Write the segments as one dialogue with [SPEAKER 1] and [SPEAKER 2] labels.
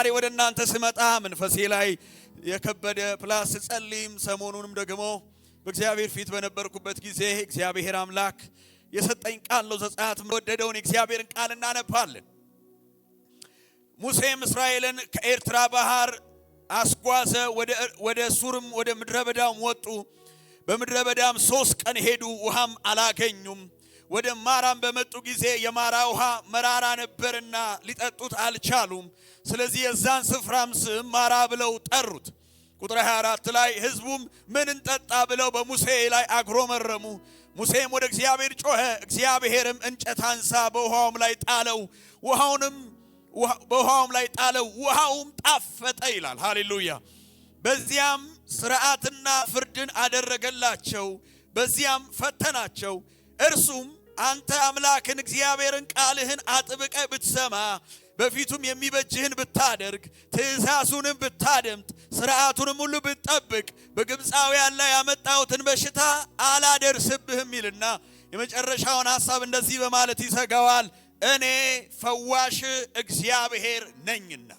[SPEAKER 1] ዛሬ ወደ እናንተ ስመጣ መንፈሴ ላይ የከበደ ፕላስ ጸልይም ሰሞኑንም ደግሞ በእግዚአብሔር ፊት በነበርኩበት ጊዜ እግዚአብሔር አምላክ የሰጠኝ ቃል ነው። ዘጸአት ወደደውን እግዚአብሔርን ቃል እናነባለን። ሙሴም እስራኤልን ከኤርትራ ባህር አስጓዘ፣ ወደ ሱርም ወደ ምድረ በዳም ወጡ። በምድረ በዳም 3 ቀን ሄዱ፣ ውሃም አላገኙም። ወደ ማራም በመጡ ጊዜ የማራ ውሃ መራራ ነበርና ሊጠጡት አልቻሉም። ስለዚህ የዛን ስፍራም ስም ማራ ብለው ጠሩት። ቁጥር 24 ላይ ሕዝቡም ምን እንጠጣ ብለው በሙሴ ላይ አግሮመረሙ። ሙሴም ወደ እግዚአብሔር ጮኸ፣ እግዚአብሔርም እንጨት አንሳ በውሃውም ላይ ጣለው፣ ውሃውም ጣፈጠ ይላል። ሃሌሉያ። በዚያም ሥርዓትና ፍርድን አደረገላቸው፣ በዚያም ፈተናቸው። እርሱም አንተ አምላክን እግዚአብሔርን ቃልህን አጥብቀ ብትሰማ በፊቱም የሚበጅህን ብታደርግ ትእዛዙንም ብታደምጥ ሥርዓቱንም ሁሉ ብትጠብቅ በግብፃውያን ላይ ያመጣሁትን በሽታ አላደርስብህም ይልና የመጨረሻውን ሐሳብ እንደዚህ በማለት ይዘጋዋል። እኔ ፈዋሽ እግዚአብሔር ነኝና።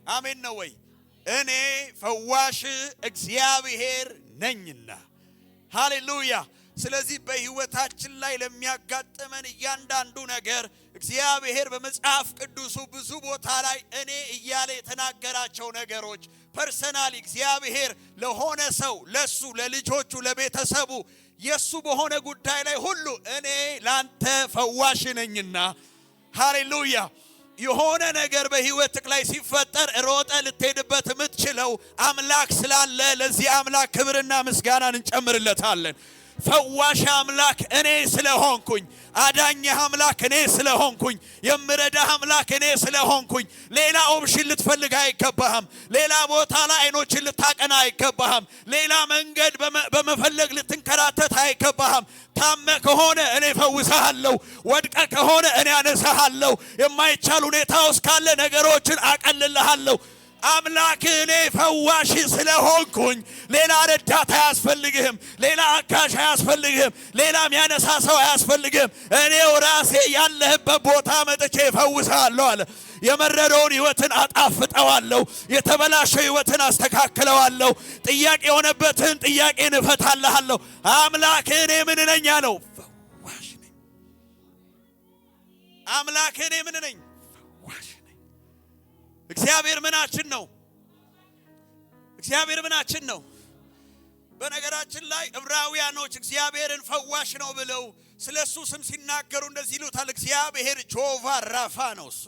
[SPEAKER 1] አሜን ነው ወይ? እኔ ፈዋሽ እግዚአብሔር ነኝና። ሃሌሉያ። ስለዚህ በሕይወታችን ላይ ለሚያጋጥመን እያንዳንዱ ነገር እግዚአብሔር በመጽሐፍ ቅዱሱ ብዙ ቦታ ላይ እኔ እያለ የተናገራቸው ነገሮች ፐርሰናሊ እግዚአብሔር ለሆነ ሰው ለሱ ለልጆቹ ለቤተሰቡ የሱ በሆነ ጉዳይ ላይ ሁሉ እኔ ላንተ ፈዋሽ ነኝና። ሃሌሉያ። የሆነ ነገር በሕይወትክ ላይ ሲፈጠር ሮጠ ልትሄድበት የምትችለው አምላክ ስላለ ለዚህ አምላክ ክብርና ምስጋናን እንጨምርለታለን። ፈዋሽ አምላክ እኔ ስለሆንኩኝ፣ አዳኝ አምላክ እኔ ስለሆንኩኝ፣ የምረዳህ አምላክ እኔ ስለሆንኩኝ ሌላ ኦፕሽን ልትፈልግ አይገባህም። ሌላ ቦታ ላይ አይኖችን ልታቀና አይገባህም። ሌላ መንገድ በመፈለግ ልትንከራተት አይገባህም። ታመ ከሆነ እኔ ፈውስሃለሁ፣ ወድቀ ከሆነ እኔ አነሳሃለሁ። የማይቻል ሁኔታ ውስጥ ካለ ነገሮችን አቀልልሃለሁ። አምላክ እኔ ፈዋሽ ስለሆንኩኝ ሌላ ረዳት አያስፈልግህም፣ ሌላ አጋዥ አያስፈልግህም፣ ሌላ የሚያነሳ ሰው አያስፈልግህም። እኔው ራሴ ያለህበት ቦታ መጥቼ እፈውስሃለሁ አለ። የመረረውን ሕይወትን አጣፍጠዋለሁ፣ የተበላሸው ሕይወትን አስተካክለዋለሁ፣ ጥያቄ የሆነበትን ጥያቄን እፈታልሃለሁ። አምላክ እኔ ምን ነኝ አለው? ፈዋሽ ነኝ። አምላክ እኔ ምን ነኝ? ፈዋሽ ነኝ። እግዚአብሔር ምናችን ነው? እግዚአብሔር ምናችን ነው? በነገራችን ላይ ዕብራውያኖች እግዚአብሔርን ፈዋሽ ነው ብለው ስለሱ ስም ሲናገሩ እንደዚህ ይሉታል። እግዚአብሔር ጆቫ ራፋ ነው እሱ።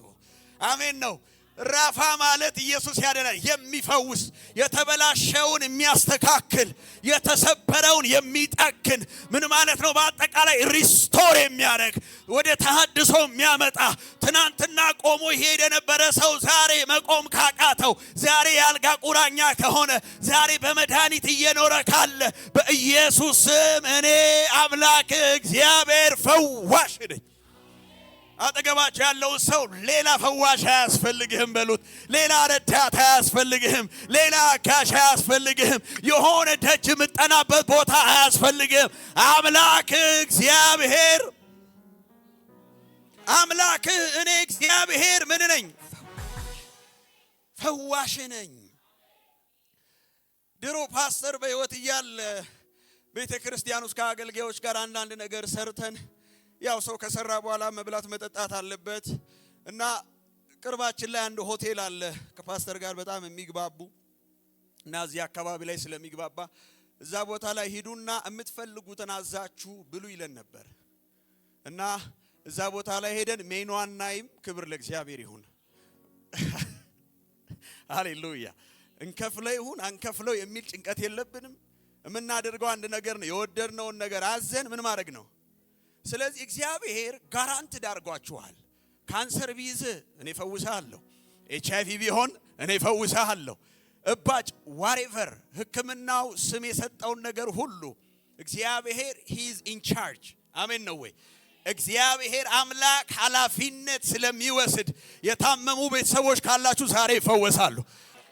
[SPEAKER 1] አሜን ነው። ራፋ ማለት ኢየሱስ ያደናል፣ የሚፈውስ የተበላሸውን የሚያስተካክል የተሰበረውን የሚጠግን ምን ማለት ነው? በአጠቃላይ ሪስቶር የሚያደርግ ወደ ተሐድሶ የሚያመጣ ትናንትና ቆሞ ይሄድ የነበረ ሰው ዛሬ መቆም ካቃተው፣ ዛሬ ያልጋ ቁራኛ ከሆነ፣ ዛሬ በመድኃኒት እየኖረ ካለ በኢየሱስ ስም እኔ አምላክ እግዚአብሔር ፈዋሽ ነኝ። አጠገባቸው ያለው ሰው ሌላ ፈዋሽ አያስፈልግህም በሉት። ሌላ ረዳት አያስፈልግህም፣ ሌላ አጋዥ አያስፈልግህም፣ የሆነ ደጅ የምጠናበት ቦታ አያስፈልግህም። አምላክ እግዚአብሔር አምላክ እኔ እግዚአብሔር ምን ነኝ? ፈዋሽ ነኝ። ድሮ ፓስተር በሕይወት እያለ ቤተ ክርስቲያን ውስጥ ከአገልጋዮች ጋር አንዳንድ ነገር ሰርተን ያው ሰው ከሰራ በኋላ መብላት መጠጣት አለበት እና ቅርባችን ላይ አንድ ሆቴል አለ ከፓስተር ጋር በጣም የሚግባቡ እና እዚህ አካባቢ ላይ ስለሚግባባ እዛ ቦታ ላይ ሂዱና የምትፈልጉትን አዛችሁ ብሉ ይለን ነበር። እና እዛ ቦታ ላይ ሄደን ሜኗን ናይም። ክብር ለእግዚአብሔር ይሁን። ሃሌሉያ። እንከፍለው ይሁን አንከፍለው የሚል ጭንቀት የለብንም። የምናደርገው አንድ ነገር ነው። የወደድነውን ነገር አዘን ምን ማድረግ ነው። ስለዚህ እግዚአብሔር ጋራንት ዳርጓችኋል። ካንሰር ቢይዝ እኔ ፈውስሃለሁ፣ ኤችአይቪ ቢሆን እኔ ፈውስሃለሁ፣ እባጭ ዋሬቨር ሕክምናው ስም የሰጠውን ነገር ሁሉ እግዚአብሔር ሂዝ ኢን ቻርጅ። አሜን ነው ወይ? እግዚአብሔር አምላክ ኃላፊነት ስለሚወስድ የታመሙ ቤተሰቦች ካላችሁ ዛሬ ይፈወሳሉ።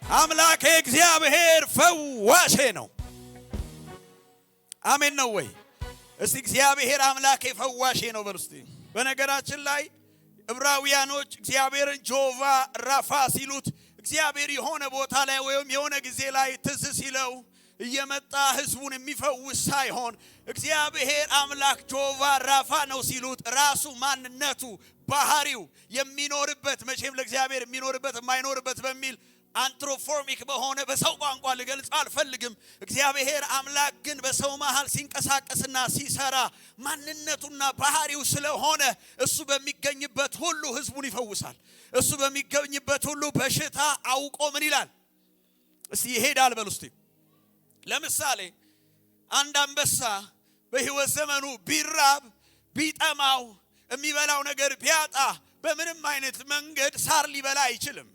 [SPEAKER 1] አምላክ እግዚአብሔር ፈዋሽ ነው። አሜን ነው ወይ? እስቲ እግዚአብሔር አምላክ ፈዋሽ ነው በሉ እስቲ። በነገራችን ላይ ዕብራውያኖች እግዚአብሔርን ጆቫ ራፋ ሲሉት እግዚአብሔር የሆነ ቦታ ላይ ወይም የሆነ ጊዜ ላይ ትዝ ሲለው እየመጣ ህዝቡን የሚፈውስ ሳይሆን እግዚአብሔር አምላክ ጆቫ ራፋ ነው ሲሉት ራሱ ማንነቱ ባህሪው የሚኖርበት መቼም ለእግዚአብሔር የሚኖርበት የማይኖርበት በሚል አንትሮፎርሚክ በሆነ በሰው ቋንቋ ልገልጽ አልፈልግም። እግዚአብሔር አምላክ ግን በሰው መሃል ሲንቀሳቀስና ሲሰራ ማንነቱና ባህሪው ስለሆነ እሱ በሚገኝበት ሁሉ ህዝቡን ይፈውሳል። እሱ በሚገኝበት ሁሉ በሽታ አውቆ ምን ይላል? እስቲ ይሄዳል በሉ እስቲ። ለምሳሌ አንድ አንበሳ በህይወት ዘመኑ ቢራብ ቢጠማው የሚበላው ነገር ቢያጣ በምንም አይነት መንገድ ሳር ሊበላ አይችልም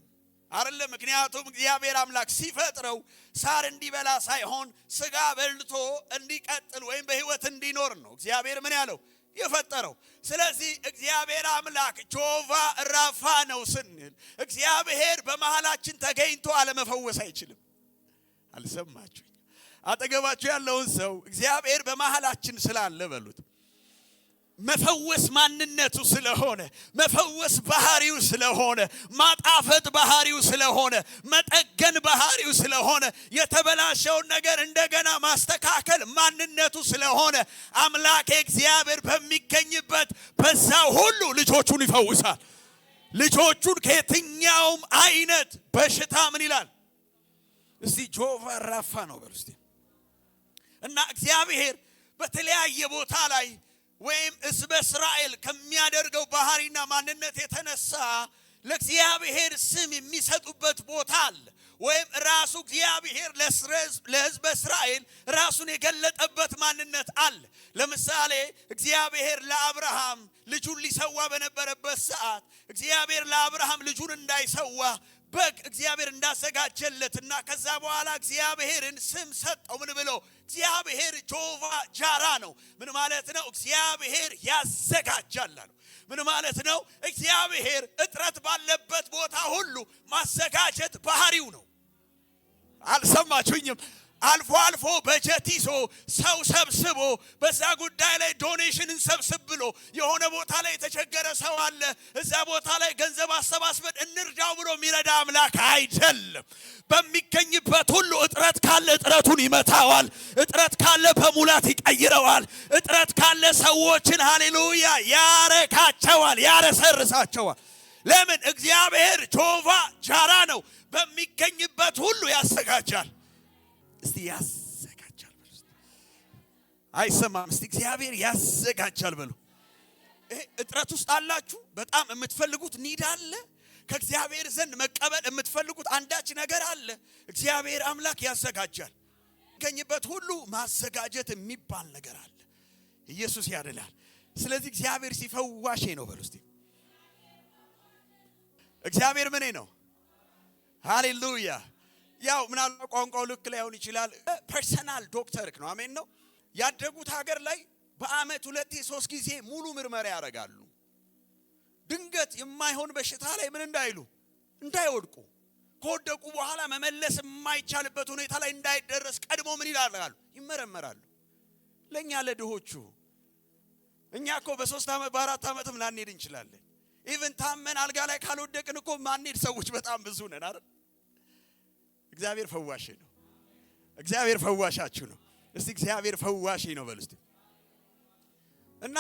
[SPEAKER 1] አይደለም። ምክንያቱም እግዚአብሔር አምላክ ሲፈጥረው ሳር እንዲበላ ሳይሆን ስጋ በልቶ እንዲቀጥል ወይም በህይወት እንዲኖር ነው እግዚአብሔር ምን ያለው የፈጠረው። ስለዚህ እግዚአብሔር አምላክ ጆቫ ራፋ ነው ስንል እግዚአብሔር በመሃላችን ተገኝቶ አለመፈወስ አይችልም። አልሰማችሁ? አጠገባችሁ ያለውን ሰው እግዚአብሔር በመሃላችን ስላለ በሉት። መፈወስ ማንነቱ ስለሆነ፣ መፈወስ ባህሪው ስለሆነ፣ ማጣፈጥ ባህሪው ስለሆነ፣ መጠገን ባህሪው ስለሆነ፣ የተበላሸውን ነገር እንደገና ማስተካከል ማንነቱ ስለሆነ አምላክ እግዚአብሔር በሚገኝበት በዛ ሁሉ ልጆቹን ይፈውሳል። ልጆቹን ከየትኛውም አይነት በሽታ ምን ይላል? እስቲ ጆቫ ራፋ ነው በሉ እስቲ። እና እግዚአብሔር በተለያየ ቦታ ላይ ወይም ሕዝበ እስራኤል ከሚያደርገው ባህሪና ማንነት የተነሳ ለእግዚአብሔር ስም የሚሰጡበት ቦታ አለ። ወይም ራሱ እግዚአብሔር ለሕዝበ እስራኤል ራሱን የገለጠበት ማንነት አለ። ለምሳሌ እግዚአብሔር ለአብርሃም ልጁን ሊሰዋ በነበረበት ሰዓት እግዚአብሔር ለአብርሃም ልጁን እንዳይሰዋ በግ እግዚአብሔር እንዳዘጋጀለትና ከዛ በኋላ እግዚአብሔርን ስም ሰጠው። ምን ብሎ? እግዚአብሔር ጆቫ ጃራ ነው። ምን ማለት ነው? እግዚአብሔር ያዘጋጃል ነው። ምን ማለት ነው? እግዚአብሔር እጥረት ባለበት ቦታ ሁሉ ማዘጋጀት ባህሪው ነው። አልሰማችሁኝም? አልፎ አልፎ በጀት ይዞ ሰው ሰብስቦ በዛ ጉዳይ ላይ ዶኔሽንን ሰብስብ ብሎ የሆነ ቦታ ላይ የተቸገረ ሰው አለ እዛ ቦታ ላይ ገንዘብ አሰባስበን እንርዳው ብሎ የሚረዳ አምላክ አይደለም። በሚገኝበት ሁሉ እጥረት ካለ እጥረቱን ይመታዋል። እጥረት ካለ በሙላት ይቀይረዋል። እጥረት ካለ ሰዎችን ሃሌሉያ ያረካቸዋል፣ ያረሰርሳቸዋል። ለምን? እግዚአብሔር ጆቫ ጃራ ነው። በሚገኝበት ሁሉ ያዘጋጃል። እስቲ ያዘጋጃል በሉ። አይሰማም? እስቲ እግዚአብሔር ያዘጋጃል በሉ። እጥረት ውስጥ አላችሁ? በጣም የምትፈልጉት ኒድ አለ? ከእግዚአብሔር ዘንድ መቀበል የምትፈልጉት አንዳች ነገር አለ? እግዚአብሔር አምላክ ያዘጋጃል። ከኝበት ሁሉ ማዘጋጀት የሚባል ነገር አለ። ኢየሱስ ያድናል። ስለዚህ እግዚአብሔር ሲፈዋሽ ነው በሉ እስቲ። እግዚአብሔር ምን ነው? ሃሌሉያ። ያው ምናልባት ቋንቋው ልክ ላይሆን ይችላል። ፐርሰናል ዶክተር ነው። አሜን ነው። ያደጉት ሀገር ላይ በአመት 2-3 ጊዜ ሙሉ ምርመራ ያደርጋሉ። ድንገት የማይሆን በሽታ ላይ ምን እንዳይሉ እንዳይወድቁ፣ ከወደቁ በኋላ መመለስ የማይቻልበት ሁኔታ ላይ እንዳይደረስ ቀድሞ ምን ይላሉ? ይመረመራሉ። ለኛ ለድሆቹ እኛ እኮ በ3 አመት በ4 አመትም ላንሄድ እንችላለን። ኢቭን ታመን አልጋ ላይ ካልወደቅን እኮ ማንሄድ ሰዎች በጣም ብዙ ነን አይደል? እግዚአብሔር ፈዋሽ ነው። እግዚአብሔር ፈዋሻችሁ ነው። እስቲ እግዚአብሔር ፈዋሽ ነው በሉ እስቲ። እና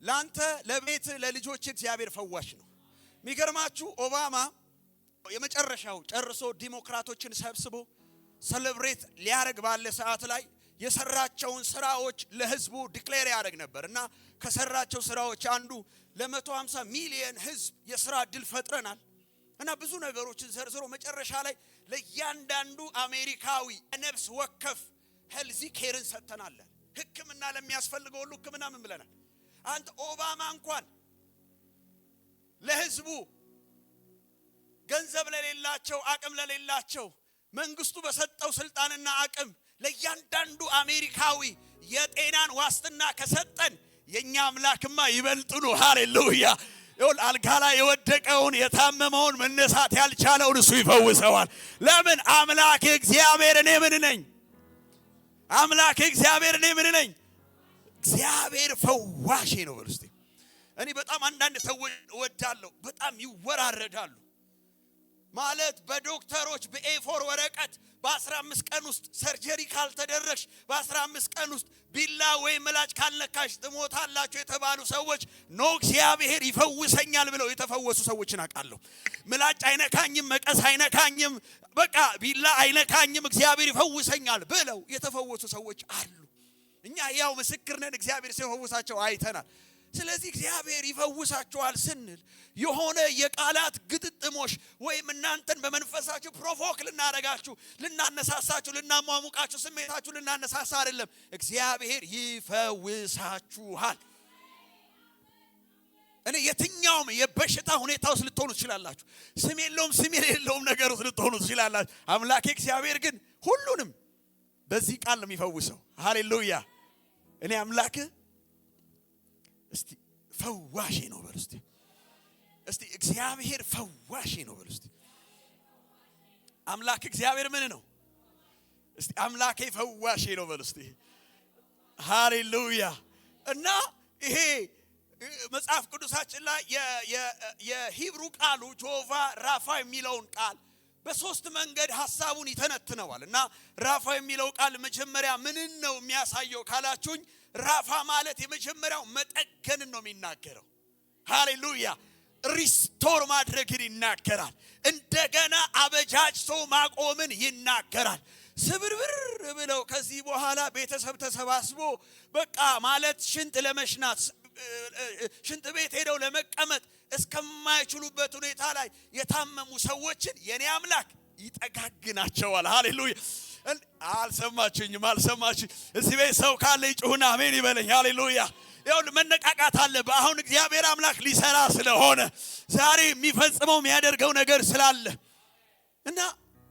[SPEAKER 1] ላንተ ለቤት ለልጆች እግዚአብሔር ፈዋሽ ነው። የሚገርማችሁ ኦባማ የመጨረሻው ጨርሶ ዲሞክራቶችን ሰብስቦ ሴሌብሬት ሊያረግ ባለ ሰዓት ላይ የሰራቸውን ስራዎች ለህዝቡ ዲክሌር ያደርግ ነበርና ከሰራቸው ስራዎች አንዱ ለ150 ሚሊዮን ህዝብ የሥራ ዕድል ፈጥረናል እና ብዙ ነገሮችን ዘርዝሮ መጨረሻ ላይ ለእያንዳንዱ አሜሪካዊ ነፍስ ወከፍ ሄልዚ ኬርን ሰጥተናል። ህክምና ለሚያስፈልገው ሁሉ ህክምና ምን ብለናል? አንተ ኦባማ እንኳን ለህዝቡ ገንዘብ ለሌላቸው አቅም ለሌላቸው መንግስቱ በሰጠው ስልጣንና አቅም ለእያንዳንዱ አሜሪካዊ የጤናን ዋስትና ከሰጠን የኛ አምላክማ ይበልጥኑ። ሃሌሉያ። ይሁን አልጋ ላይ የወደቀውን የታመመውን መነሳት ያልቻለውን እሱ ይፈውሰዋል። ለምን? አምላክ እግዚአብሔር እኔ ምን ነኝ? አምላክ እግዚአብሔር እኔ ምን ነኝ? እግዚአብሔር ፈዋሽ ነው በሉ እስቲ። እኔ በጣም አንዳንድ ሰዎች እወዳለሁ፣ በጣም ይወራረዳሉ። ማለት በዶክተሮች በኤፎር ወረቀት በ15 ቀን ውስጥ ሰርጀሪ ካልተደረግሽ በ15 ቀን ውስጥ ቢላ ወይ ምላጭ ካልነካሽ ትሞታላችሁ የተባሉ ሰዎች ነው እግዚአብሔር ይፈውሰኛል ብለው የተፈወሱ ሰዎችን አውቃለሁ። ምላጭ አይነካኝም፣ መቀስ አይነካኝም፣ በቃ ቢላ አይነካኝም፣ እግዚአብሔር ይፈውሰኛል ብለው የተፈወሱ ሰዎች አሉ። እኛ ያው ምስክር ነን፣ እግዚአብሔር ሲፈውሳቸው አይተናል። ስለዚህ እግዚአብሔር ይፈውሳችኋል ስንል የሆነ የቃላት ግጥጥሞሽ ወይም እናንተን በመንፈሳችሁ ፕሮቮክ ልናረጋችሁ፣ ልናነሳሳችሁ፣ ልናሟሙቃችሁ፣ ስሜታችሁ ልናነሳሳ አይደለም። እግዚአብሔር ይፈውሳችኋል። እኔ የትኛውም የበሽታ ሁኔታ ውስጥ ልትሆኑ ትችላላችሁ። ስም የለውም ነገር ውስጥ ልትሆኑ ትችላላችሁ። አምላኬ እግዚአብሔር ግን ሁሉንም በዚህ ቃል ነው የሚፈውሰው። ሃሌሉያ። እኔ አምላክ እስቲ ፈዋሼ ነው በሉ እስቲ። እስቲ እግዚአብሔር ፈዋሼ ነው በሉ እስቲ። አምላክ እግዚአብሔር ምን ነው? እስቲ አምላኬ ፈዋሼ ነው በሉ እስቲ። ሃሌሉያ። እና ይሄ መጽሐፍ ቅዱሳችን ላይ የሂብሩ ቃሉ ጆቫ ራፋ የሚለውን ቃል በሶስት መንገድ ሐሳቡን ይተነትነዋል። እና ራፋ የሚለው ቃል መጀመሪያ ምንን ነው የሚያሳየው ካላችሁኝ፣ ራፋ ማለት የመጀመሪያው መጠገንን ነው የሚናገረው። ሃሌሉያ። ሪስቶር ማድረግን ይናገራል። እንደገና አበጃጅቶ ማቆምን ይናገራል። ስብርብር ብለው ከዚህ በኋላ ቤተሰብ ተሰባስቦ በቃ ማለት ሽንት ለመሽናት ሽንት ቤት ሄደው ለመቀመጥ እስከማይችሉበት ሁኔታ ላይ የታመሙ ሰዎችን የኔ አምላክ ይጠጋግናቸዋል። ሃሌሉያ። አልሰማችሁኝም? እዚህ ቤት ሰው ካለ ይጩህና አሜን ይበለኝ። ሃሌሉያ። ያው መነቃቃት አለ። አሁን እግዚአብሔር አምላክ ሊሰራ ስለሆነ ዛሬ የሚፈጽመው የሚያደርገው ነገር ስላለ እና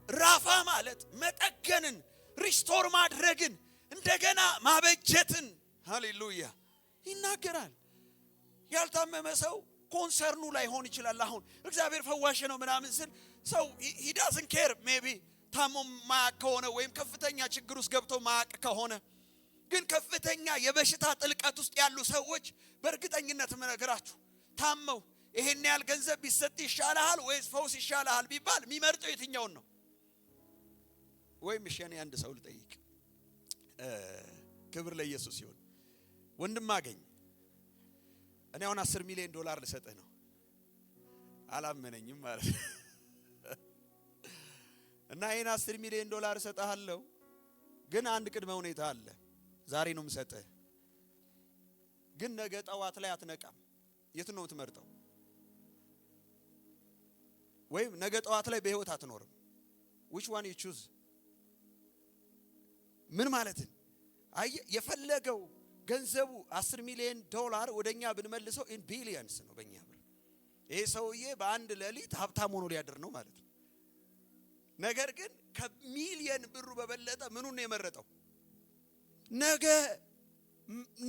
[SPEAKER 1] ራፋ ማለት መጠገንን፣ ሪስቶር ማድረግን፣ እንደገና ማበጀትን ሃሌሉያ ይናገራል። ያልታመመ ሰው ኮንሰርኑ ላይ ሆን ይችላል። አሁን እግዚአብሔር ፈዋሽ ነው ምናምን ስል ሰው he doesn't care maybe ታሞ ማያቅ ከሆነ ወይም ከፍተኛ ችግር ውስጥ ገብቶ ማያቅ ከሆነ ግን ከፍተኛ የበሽታ ጥልቀት ውስጥ ያሉ ሰዎች በእርግጠኝነት ምነግራችሁ ታመው ይሄን ያህል ገንዘብ ቢሰጥ ይሻላል ወይስ ፈውስ ይሻላል ቢባል የሚመርጠው የትኛውን ነው? ወይም እሺ አንድ ሰው ልጠይቅ። ክብር ለኢየሱስ ይሁን። ወንድም አገኝ እኔ አሁን $10 ሚሊዮን ልሰጥህ ነው። አላመነኝም ማለት እና ይሄን $10 ሚሊዮን እሰጥሃለሁ፣ ግን አንድ ቅድመ ሁኔታ አለ። ዛሬ ነው የምሰጥህ፣ ግን ነገ ጠዋት ላይ አትነቃም። የት ነው የምትመርጠው? ወይም ነገ ጠዋት ላይ በህይወት አትኖርም። which one you choose? ምን ማለት ነው? የፈለገው ገንዘቡ $10 ሚሊዮን ወደኛ ብንመልሰው in billions ነው በእኛ ብር። ይሄ ሰውዬ በአንድ ሌሊት ሀብታም ሆኖ ሊያድር ነው ማለት ነው። ነገር ግን ከሚሊዮን ብሩ በበለጠ ምኑን ነው የመረጠው? ነገ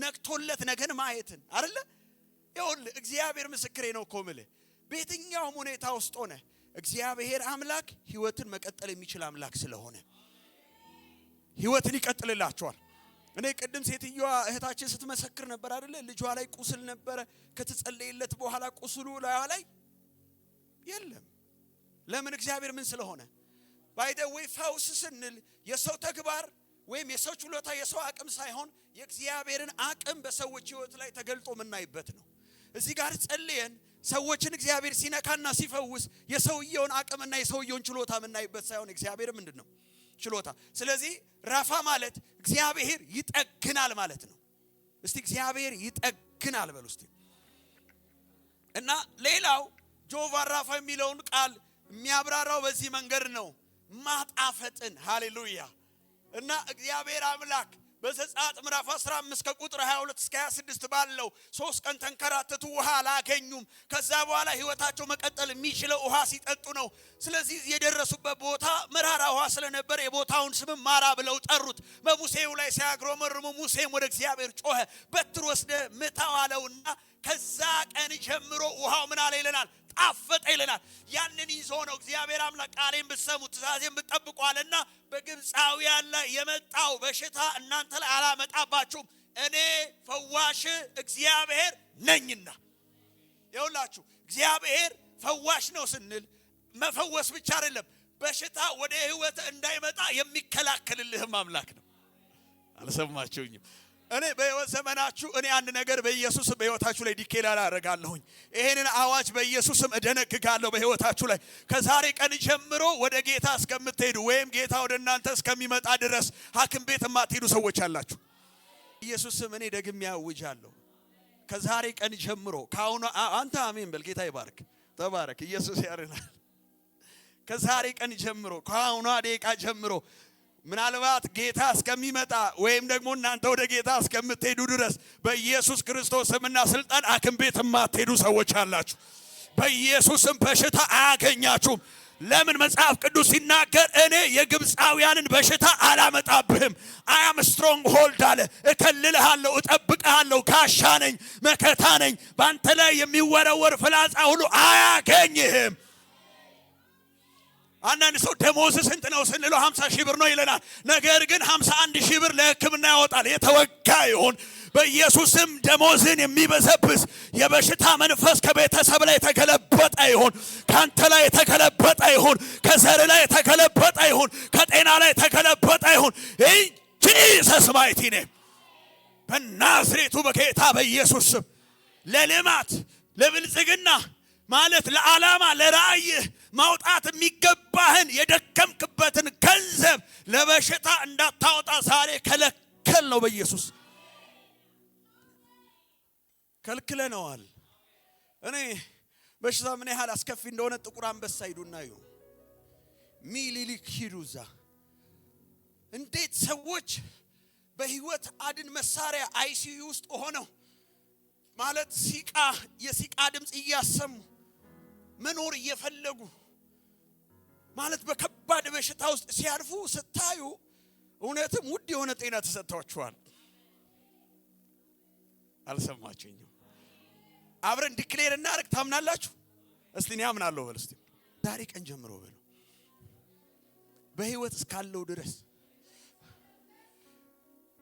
[SPEAKER 1] ነክቶለት ነገን ማየትን አይደለ? ይኸውልህ እግዚአብሔር ምስክሬ ነው እኮ የምልህ፣ በየትኛውም ሁኔታ ውስጥ ሆነ እግዚአብሔር አምላክ ህይወትን መቀጠል የሚችል አምላክ ስለሆነ ህይወትን ይቀጥልላችኋል። እኔ ቅድም ሴትዮዋ እህታችን ስትመሰክር ነበር አይደለ? ልጇ ላይ ቁስል ነበረ። ከተጸለየለት በኋላ ቁስሉ ላይ የለም። ለምን? እግዚአብሔር ምን ስለሆነ? ባይ ዘ ዌይ ፈውስ ስንል የሰው ተግባር ወይም የሰው ችሎታ የሰው አቅም ሳይሆን የእግዚአብሔርን አቅም በሰዎች ህይወት ላይ ተገልጦ የምናይበት ነው። እዚህ ጋር ጸልየን ሰዎችን እግዚአብሔር ሲነካና ሲፈውስ የሰውየውን አቅምና የሰውየውን ችሎታ የምናይበት ሳይሆን እግዚአብሔር ምንድነው? ችሎታ። ስለዚህ ራፋ ማለት እግዚአብሔር ይጠግናል ማለት ነው። እስቲ እግዚአብሔር ይጠግናል በሉ እስቲ። እና ሌላው ጆቫ ራፋ የሚለውን ቃል የሚያብራራው በዚህ መንገድ ነው፣ ማጣፈጥን። ሃሌሉያ። እና እግዚአብሔር አምላክ በዘጸአት ምዕራፍ 15 ከቁጥር 22 እስከ 26 ባለው 3 ቀን ተንከራተቱ፣ ውሃ አላገኙም። ከዛ በኋላ ህይወታቸው መቀጠል የሚችለው ውሃ ሲጠጡ ነው። ስለዚህ የደረሱበት ቦታ መራራ ውሃ ስለነበር የቦታውን ስም ማራ ብለው ጠሩት። በሙሴው ላይ ሲያግሮመርሙ ሙሴም ወደ እግዚአብሔር ጮኸ፣ በትር ወስደ ምታው አለውና ከዛ ቀን ጀምሮ ውሃው ምን አለ ይለናል? ጣፈጠ ይለናል። ያንን ይዞ ነው እግዚአብሔር አምላክ ቃሌን ብትሰሙ ትእዛዜን ብትጠብቁ አለና በግብፃውያን ላይ የመጣው በሽታ እናንተ ላይ አላመጣባችሁም፣ እኔ ፈዋሽ እግዚአብሔር ነኝና። ይኸውላችሁ እግዚአብሔር ፈዋሽ ነው ስንል መፈወስ ብቻ አይደለም፣ በሽታ ወደ ህይወት እንዳይመጣ የሚከላከልልህም አምላክ ነው። አልሰማችሁኝም? እኔ በህይወት ዘመናችሁ እኔ አንድ ነገር በኢየሱስ በህይወታችሁ ላይ ዲክሌር አደርጋለሁኝ። ይሄንን አዋጅ በኢየሱስም እደነግጋለሁ በህይወታችሁ ላይ ከዛሬ ቀን ጀምሮ ወደ ጌታ እስከምትሄዱ ወይም ጌታ ወደ እናንተ እስከሚመጣ ድረስ ሐኪም ቤት የማትሄዱ ሰዎች አላችሁ። ኢየሱስም እኔ ደግሜ ያውጃለሁ ከዛሬ ቀን ጀምሮ ካሁን አንተ አሜን በል። ጌታ ይባርክ፣ ተባረክ። ኢየሱስ ያረናል። ከዛሬ ቀን ጀምሮ ካሁን ደቂቃ ጀምሮ ምናልባት ጌታ እስከሚመጣ ወይም ደግሞ እናንተ ወደ ጌታ እስከምትሄዱ ድረስ በኢየሱስ ክርስቶስ ስምና ስልጣን ሐኪም ቤት የማትሄዱ ሰዎች አላችሁ። በኢየሱስም በሽታ አያገኛችሁም። ለምን? መጽሐፍ ቅዱስ ሲናገር እኔ የግብፃውያንን በሽታ አላመጣብህም፣ አያም ስትሮንግ ሆልድ አለ። እከልልሃለሁ፣ እጠብቅሃለሁ፣ ጋሻ ነኝ፣ መከታ ነኝ። በአንተ ላይ የሚወረወር ፍላጻ ሁሉ አያገኝህም። አንዳንድ ሰው ደሞዝ ስንት ነው ስንለው 50 ሺህ ብር ነው ይለናል። ነገር ግን 51 ሺህ ብር ለሕክምና ያወጣል። የተወጋ ይሁን በኢየሱስም ደሞዝን የሚበዘብዝ የበሽታ መንፈስ ከቤተሰብ ላይ የተገለበጠ ይሁን፣ ካንተ ላይ የተገለበጠ ይሁን፣ ከዘር ላይ የተገለበጠ ይሁን፣ ከጤና ላይ የተገለበጠ ይሁን። ኢየሱስ ማይቲ ነኝ በናዝሬቱ በጌታ በኢየሱስ ስም ለልማት ለብልጽግና ማለት ለዓላማ ለራእይ ማውጣት የሚገባህን የደከምክበትን ገንዘብ ለበሽታ እንዳታወጣ ዛሬ ከለከል ነው። በኢየሱስ ከልክለነዋል። እኔ በሽታ ምን ያህል አስከፊ እንደሆነ ጥቁር አንበሳ ሂዱና እዩ። ሚሊሊክ ሂዱዛ እንዴት ሰዎች በህይወት አድን መሳሪያ አይሲዩ ውስጥ ሆነው ማለት የሲቃ ድምጽ እያሰሙ መኖር እየፈለጉ ማለት በከባድ በሽታ ውስጥ ሲያልፉ ስታዩ እውነትም ውድ የሆነ ጤና ተሰጥቷቸዋል። አልሰማችሁኝም? አብረን ዲክሌር እናርግ። ታምናላችሁ? እስቲ እኔ አምናለሁ በል። እስቲ ዛሬ ቀን ጀምሮ በሉ በህይወት እስካለው ድረስ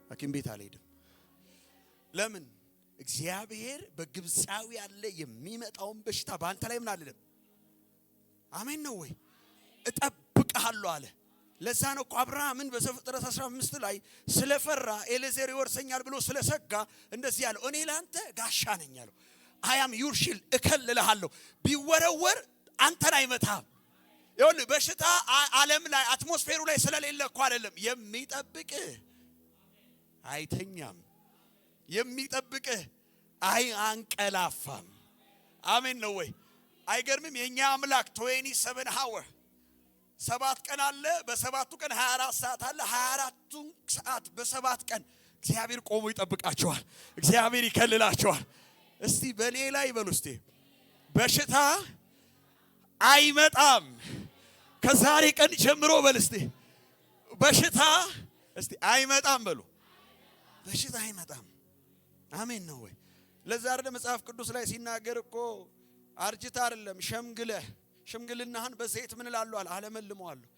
[SPEAKER 1] ሐኪም ቤት አልሄድም። ለምን? እግዚአብሔር በግብፃዊ ያለ የሚመጣውን በሽታ ባንተ ላይ ምን አልልም። አሜን ነው ወይ? እጠብቅሃለሁ አለ። ለዛ ነው እኮ አብርሃምን በዘፍጥረት 15 ላይ ስለፈራ ኤሌዘር ይወርሰኛል ብሎ ስለሰጋ እንደዚህ ያለው እኔ ላንተ ጋሻ ነኝ አለው። አያም ዩርሺል እከልልሃለሁ። ቢወረወር አንተን አይመታም። ይኸውልህ በሽታ ዓለም ላይ አትሞስፌሩ ላይ ስለሌለ እኮ አይደለም። የሚጠብቅህ አይተኛም፣ የሚጠብቅህ አንቀላፋም። አሜን ነው ወይ? አይገርምም? የኛ አምላክ 27 ሃወር 7 ቀን አለ። በሰባቱ ቀን 24 ሰዓት አለ። 24ቱ ሰዓት በሰባት ቀን እግዚአብሔር ቆሞ ይጠብቃቸዋል። እግዚአብሔር ይከልላቸዋል። እስቲ በኔ ላይ በሉ እስቲ በሽታ አይመጣም። ከዛሬ ቀን ጀምሮ በል እስቲ በሽታ እስቲ አይመጣም በሉ። በሽታ አይመጣም። አሜን ነው ወይ? ለዛ አይደል መጽሐፍ ቅዱስ ላይ ሲናገር እኮ አርጅታ አይደለም ሽምግልናህን በዘይት ምን እላለሁ አለመልመዋለሁ።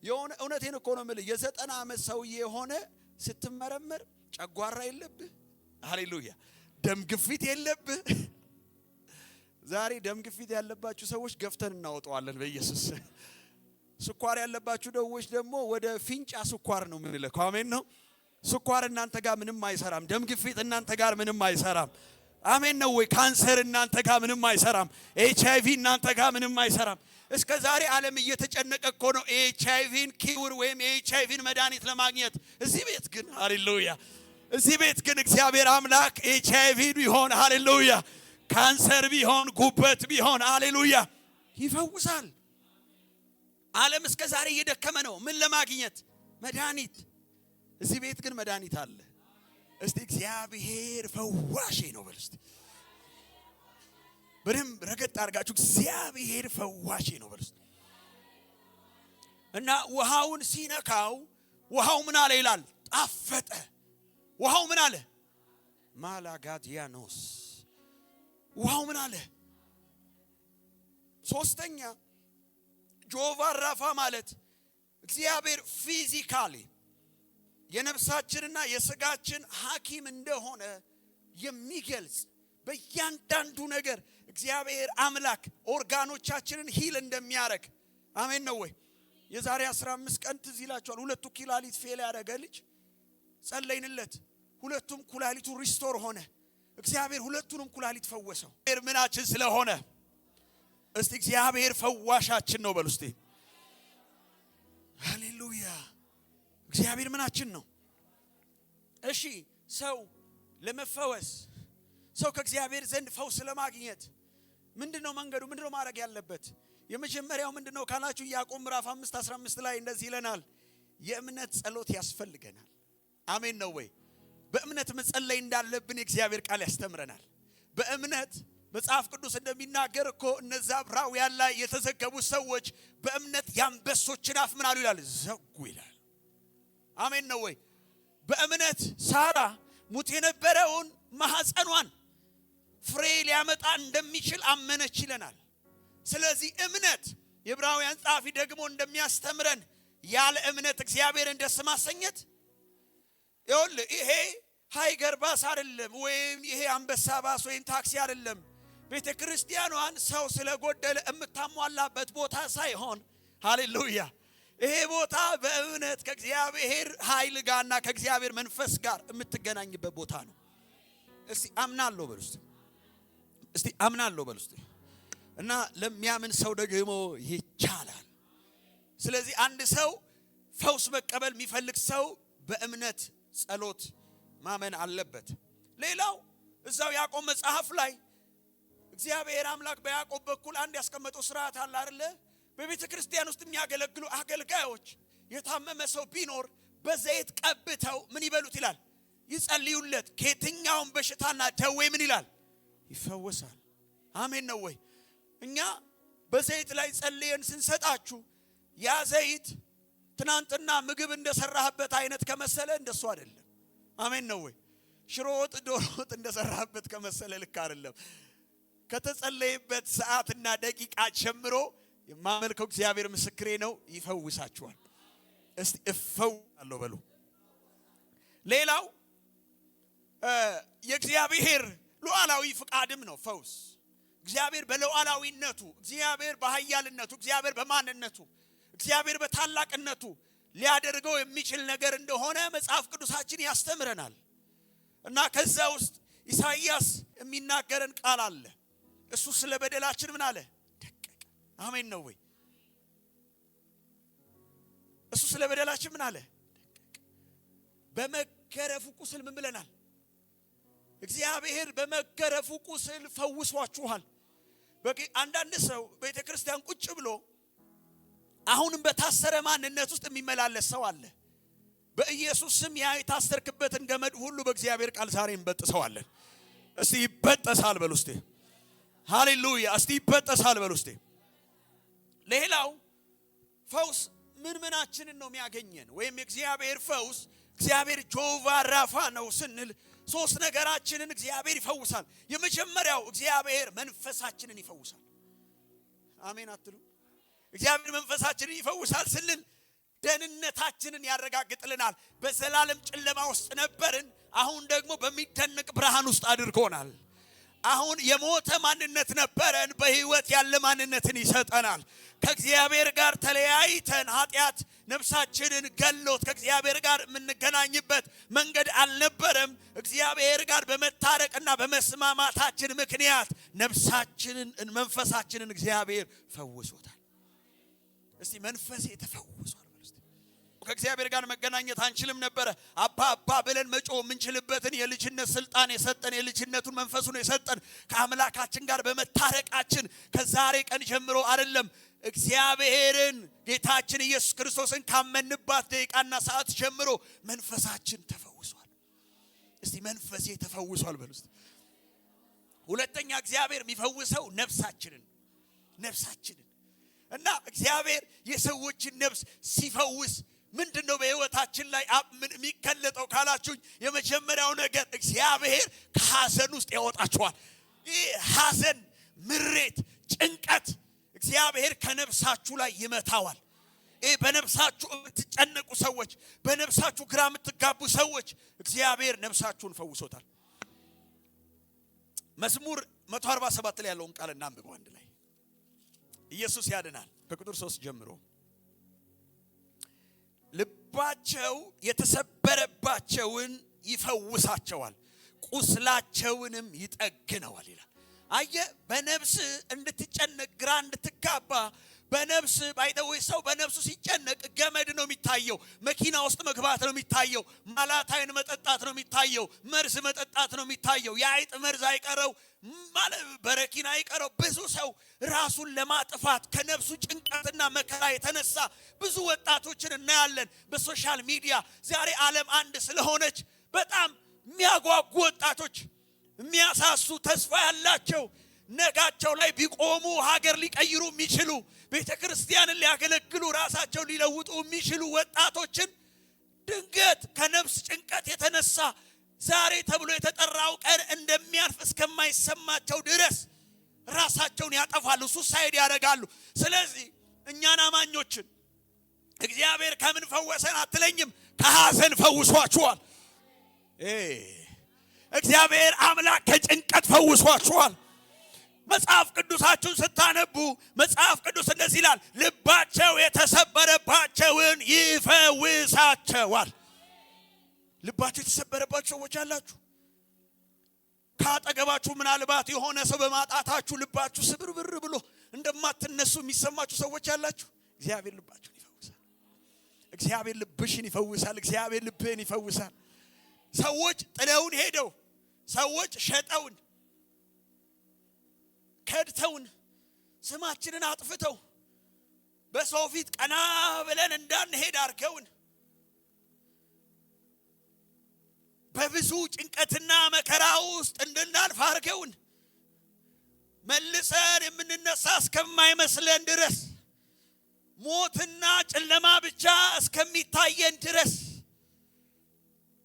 [SPEAKER 1] የሆነ እውነቴን እኮ ነው የምልህ። የ90 ዓመት ሰውዬ የሆነ ስትመረመር ጨጓራ የለብህ፣ ሃሌሉያ፣ ደም ግፊት የለብህ። ዛሬ ደም ግፊት ያለባችሁ ሰዎች ገፍተን እናወጣዋለን በኢየሱስ። ስኳር ያለባችሁ ደዎች ደግሞ ወደ ፊንጫ ስኳር ነው የምንልከው። አሜን ነው። ስኳር እናንተ ጋር ምንም አይሰራም። ደም ግፊት እናንተ ጋር ምንም አይሰራም። አሜን ነው ወይ? ካንሰር እናንተ ጋር ምንም አይሰራም። ኤችአይቪ እናንተ ጋር ምንም አይሰራም። እስከ ዛሬ ዓለም እየተጨነቀ እኮ ነው ኤችአይቪን ኪውር ወይም ኤችአይቪን መድኃኒት ለማግኘት። እዚህ ቤት ግን ሃሌሉያ፣ እዚህ ቤት ግን እግዚአብሔር አምላክ ኤችአይቪ ቢሆን ሃሌሉያ፣ ካንሰር ቢሆን ጉበት ቢሆን ሃሌሉያ ይፈውሳል። ዓለም እስከ ዛሬ እየደከመ ነው ምን ለማግኘት? መድኃኒት። እዚህ ቤት ግን መድኃኒት አለ። እስቲ እግዚአብሔር ፈዋሽ ነው በል እስቲ በደንብ ረገጥ አድርጋችሁ እግዚአብሔር ፈዋሽ ነው በል እስቲ። እና ውሃውን ሲነካው ውሃው ምን አለ ይላል? ጣፈጠ። ውሃው ምን አለ? ማላጋዲያኖስ። ውሃው ምን አለ? ሶስተኛ ጆቫ ራፋ ማለት እግዚአብሔር ፊዚካሊ የነፍሳችንና የስጋችን ሐኪም እንደሆነ የሚገልጽ በእያንዳንዱ ነገር እግዚአብሔር አምላክ ኦርጋኖቻችንን ሂል እንደሚያረግ አሜን ነው ወይ? የዛሬ 15 ቀን ትዝ ይላችኋል። 2 ኩላሊት ፌል ያደረገ ልጅ ጸለይንለት። 2ቱም ኩላሊቱ ሪስቶር ሆነ። እግዚአብሔር 2ቱንም ኩላሊት ፈወሰው። ምናችን ስለሆነ እስቲ እግዚአብሔር ፈዋሻችን ነው በሉ እስቲ። ሃሌሉያ። እግዚአብሔር ምናችን ነው? እሺ ሰው ለመፈወስ ሰው ከእግዚአብሔር ዘንድ ፈውስ ለማግኘት ምንድነው መንገዱ? ምንድነው ማድረግ ያለበት? የመጀመሪያው ምንድነው ካላችሁ ያዕቆብ ምዕራፍ 5:15 ላይ እንደዚህ ይለናል፣ የእምነት ጸሎት ያስፈልገናል። አሜን ነው ወይ? በእምነት መጸለይ እንዳለብን የእግዚአብሔር ቃል ያስተምረናል። በእምነት መጽሐፍ ቅዱስ እንደሚናገር እኮ እነዛ ዕብራውያን ላይ የተዘገቡ ሰዎች በእምነት የአንበሶችን አፍ ምን አሉ ይላል? ዘጉ ይላል። አሜን ነው ወይ? በእምነት ሳራ ሙት የነበረውን ማህፀኗን ፍሬ ሊያመጣ እንደሚችል አመነች ይለናል። ስለዚህ እምነት የዕብራውያን ጻፊ ደግሞ እንደሚያስተምረን ያለ እምነት እግዚአብሔርን ደስ ማሰኘት ይሄ ሃይገር ባስ አይደለም፣ ወይም ይሄ አንበሳ ባስ ወይም ታክሲ አይደለም። ቤተ ክርስቲያኗን ሰው ስለጎደለ የምታሟላበት ቦታ ሳይሆን፣ ሃሌሉያ፣ ይሄ ቦታ በእምነት ከእግዚአብሔር ኃይል ጋርና ከእግዚአብሔር መንፈስ ጋር የምትገናኝበት ቦታ ነው። እስቲ አምናለሁ በሉ እስቲ። እስቲ አምናለሁ በሉ እስቲ። እና ለሚያምን ሰው ደግሞ ይቻላል። ስለዚህ አንድ ሰው ፈውስ መቀበል የሚፈልግ ሰው በእምነት ጸሎት ማመን አለበት። ሌላው እዛው ያዕቆብ መጽሐፍ ላይ እግዚአብሔር አምላክ በያዕቆብ በኩል አንድ ያስቀመጠው ስርዓት አለ አይደለ? በቤተ ክርስቲያን ውስጥ የሚያገለግሉ አገልጋዮች የታመመ ሰው ቢኖር በዘይት ቀብተው ምን ይበሉት ይላል? ይጸልዩለት። ከየትኛውም በሽታና ደዌ ምን ይላል? ይፈወሳል። አሜን ነው ወይ? እኛ በዘይት ላይ ጸልየን ስንሰጣችሁ ያ ዘይት ትናንትና ምግብ እንደሰራህበት አይነት ከመሰለ እንደሱ አይደለም። አሜን ነው ወይ? ሽሮ ወጥ፣ ዶሮ ወጥ እንደሰራህበት ከመሰለ ልክ አይደለም። ከተጸለየበት ሰዓትና ደቂቃ ጀምሮ የማመልከው እግዚአብሔር ምስክሬ ነው፣ ይፈውሳችኋል። እስቲ እፈውሳለሁ በሉ። ሌላው የእግዚአብሔር ሉዓላዊ ፍቃድም ነው ፈውስ። እግዚአብሔር በሉዓላዊነቱ፣ እግዚአብሔር በኃያልነቱ፣ እግዚአብሔር በማንነቱ፣ እግዚአብሔር በታላቅነቱ ሊያደርገው የሚችል ነገር እንደሆነ መጽሐፍ ቅዱሳችን ያስተምረናል። እና ከዛ ውስጥ ኢሳይያስ የሚናገረን ቃል አለ። እሱ ስለ በደላችን ምን አለ? ደቀቀ። አሜን ነው ወይ? እሱ ስለ በደላችን ምን አለ? ደቀቀ። በመገረፉ ቁስል ምን ብለናል? እግዚአብሔር በመገረፉ ቁስል ፈውሷችኋል። አንዳንድ ሰው ቤተ ክርስቲያን ቁጭ ብሎ አሁንም በታሰረ ማንነት ውስጥ የሚመላለስ ሰው አለ። በኢየሱስ ስም ያ የታሰርክበትን ገመድ ሁሉ በእግዚአብሔር ቃል ዛሬ እንበጥሰዋለን። እስቲ ይበጠሳል በሉ እስቲ። ሃሌሉያ። እስቲ ይበጠሳል በሉ እስቲ። ሌላው ፈውስ ምናችንን ነው የሚያገኘን? ወይም የእግዚአብሔር ፈውስ እግዚአብሔር ጆቫ ራፋ ነው ስንል 3 ነገራችንን እግዚአብሔር ይፈውሳል። የመጀመሪያው እግዚአብሔር መንፈሳችንን ይፈውሳል። አሜን አትሉ? እግዚአብሔር መንፈሳችንን ይፈውሳል ስንል ደህንነታችንን ያረጋግጥልናል። በዘላለም ጨለማ ውስጥ ነበርን፣ አሁን ደግሞ በሚደነቅ ብርሃን ውስጥ አድርጎናል። አሁን የሞተ ማንነት ነበረን፣ በህይወት ያለ ማንነትን ይሰጠናል። ከእግዚአብሔር ጋር ተለያይተን ኃጢአት ነፍሳችንን ገሎት ከእግዚአብሔር ጋር የምንገናኝበት መንገድ አልነበረም። እግዚአብሔር ጋር በመታረቅና በመስማማታችን ምክንያት ነፍሳችንን መንፈሳችንን እግዚአብሔር ፈውሶታል። እስቲ መንፈሴ ተፈውሷል። ከእግዚአብሔር ጋር መገናኘት አንችልም ነበረ። አባ አባ ብለን መጮህ የምንችልበትን የልጅነት ስልጣን የሰጠን፣ የልጅነቱን መንፈሱን የሰጠን ከአምላካችን ጋር በመታረቃችን ከዛሬ ቀን ጀምሮ አይደለም እግዚአብሔርን ጌታችን ኢየሱስ ክርስቶስን ካመንባት ደቂቃና ሰዓት ጀምሮ መንፈሳችን ተፈውሷል። እስቲ መንፈሴ ተፈውሷል በሉ እስቲ። ሁለተኛ እግዚአብሔር የሚፈውሰው ነፍሳችንን እና እግዚአብሔር የሰዎችን ነፍስ ሲፈውስ ምንድነው በህይወታችን ላይ የሚከለጠው ካላችሁኝ፣ የመጀመሪያው ነገር እግዚአብሔር ከሐዘን ውስጥ ያወጣችኋል። ይህ ሐዘን፣ ምሬት፣ ጭንቀት እግዚአብሔር ከነፍሳችሁ ላይ ይመታዋል። ይህ በነፍሳችሁ የምትጨነቁ ሰዎች፣ በነፍሳችሁ ግራ የምትጋቡ ሰዎች እግዚአብሔር ነፍሳችሁን ፈውሶታል። መዝሙር 147 ላይ ያለውን ቃል እናንብበው አንድ ላይ። ኢየሱስ ያድናል። ከቁጥር 3 ጀምሮ ልባቸው የተሰበረባቸውን ይፈውሳቸዋል፣ ቁስላቸውንም ይጠግነዋል ይላል። አየ በነፍስ እንድትጨነቅ ግራ እንድትጋባ በነፍስ ባይደው ሰው በነፍሱ ሲጨነቅ ገመድ ነው የሚታየው፣ መኪና ውስጥ መግባት ነው የሚታየው፣ ማላታይን መጠጣት ነው የሚታየው፣ መርዝ መጠጣት ነው የሚታየው። የአይጥ መርዝ አይቀረው ማለት በረኪና አይቀረው። ብዙ ሰው ራሱን ለማጥፋት ከነፍሱ ጭንቀትና መከራ የተነሳ ብዙ ወጣቶችን እናያለን በሶሻል ሚዲያ። ዛሬ ዓለም አንድ ስለሆነች በጣም የሚያጓጉ ወጣቶች፣ የሚያሳሱ ተስፋ ያላቸው ነጋቸው ላይ ቢቆሙ ሀገር ሊቀይሩ የሚችሉ ቤተክርስቲያንን ሊያገለግሉ ራሳቸው ሊለውጡ የሚችሉ ወጣቶችን ድንገት ከነፍስ ጭንቀት የተነሳ ዛሬ ተብሎ የተጠራው ቀን እንደሚያልፍ እስከማይሰማቸው ድረስ ራሳቸውን ያጠፋሉ፣ ሱሳይድ ያደርጋሉ። ስለዚህ እኛን አማኞችን እግዚአብሔር ከምን ፈወሰን አትለኝም? ከሐዘን ፈውሷችኋል። እግዚአብሔር አምላክ ከጭንቀት ፈውሷችኋል። መጽሐፍ ቅዱሳችሁን ስታነቡ መጽሐፍ ቅዱስ እንደዚህ ይላል፣ ልባቸው የተሰበረባቸውን ይፈውሳቸዋል። ልባቸው የተሰበረባቸው ሰዎች አላችሁ። ካጠገባችሁ ምናልባት የሆነ ሰው በማጣታችሁ ልባችሁ ስብርብር ብሎ እንደማትነሱ የሚሰማችሁ ሰዎች አላችሁ። እግዚአብሔር ልባችሁን ይፈውሳል። እግዚአብሔር ልብሽን ይፈውሳል። እግዚአብሔር ልብህን ይፈውሳል። ሰዎች ጥለውን ሄደው፣ ሰዎች ሸጠውን፣ ከድተውን፣ ስማችንን አጥፍተው፣ በሰው ፊት ቀና ብለን እንዳንሄድ አርገውን፣ በብዙ ጭንቀትና መከራ ውስጥ እንድናልፍ አርገውን፣ መልሰን የምንነሳ እስከማይመስለን ድረስ ሞትና ጨለማ ብቻ እስከሚታየን ድረስ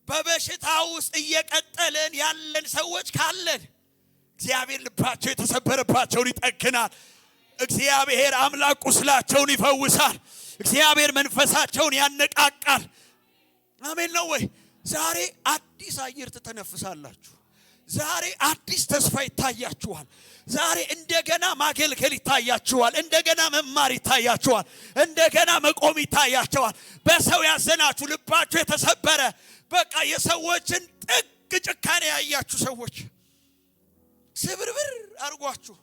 [SPEAKER 1] በበሽታ ውስጥ እየቀጠለን ያለን ሰዎች ካለን እግዚአብሔር ልባቸው የተሰበረባቸውን ይጠግናል። እግዚአብሔር አምላክ ቁስላቸውን ይፈውሳል። እግዚአብሔር መንፈሳቸውን ያነቃቃል። አሜን ነው ወይ? ዛሬ አዲስ አየር ትተነፍሳላችሁ። ዛሬ አዲስ ተስፋ ይታያችኋል። ዛሬ እንደገና ማገልገል ይታያችኋል። እንደገና መማር ይታያችኋል። እንደገና መቆም ይታያችኋል። በሰው ያዘናችሁ፣ ልባችሁ የተሰበረ በቃ የሰዎችን ጥግ ጭካኔ ያያችሁ ሰዎች ስብርብር አርጓችሁ